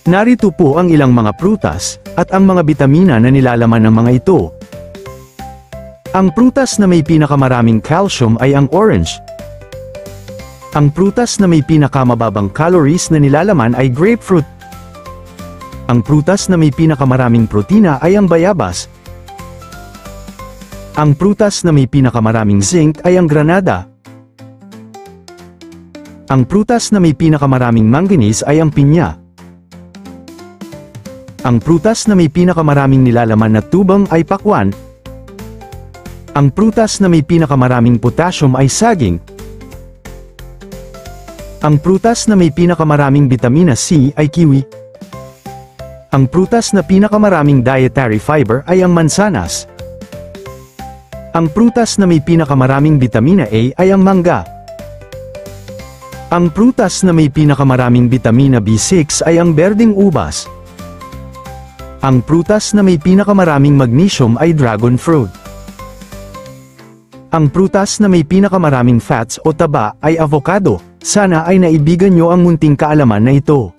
Narito po ang ilang mga prutas, at ang mga bitamina na nilalaman ng mga ito. Ang prutas na may pinakamaraming calcium ay ang orange. Ang prutas na may pinakamababang calories na nilalaman ay grapefruit. Ang prutas na may pinakamaraming protina ay ang bayabas. Ang prutas na may pinakamaraming zinc ay ang granada. Ang prutas na may pinakamaraming manganese ay ang pinya. Ang prutas na may pinakamaraming nilalaman na tubang ay pakwan. Ang prutas na may pinakamaraming potassium ay saging. Ang prutas na may pinakamaraming vitamina C ay kiwi. Ang prutas na pinakamaraming dietary fiber ay ang mansanas. Ang prutas na may pinakamaraming vitamina A ay ang mangga. Ang prutas na may pinakamaraming vitamina B6 ay ang berdeng ubas. Ang prutas na may pinakamaraming magnesium ay dragon fruit. Ang prutas na may pinakamaraming fats o taba ay avocado. Sana ay naibigan nyo ang munting kaalaman na ito.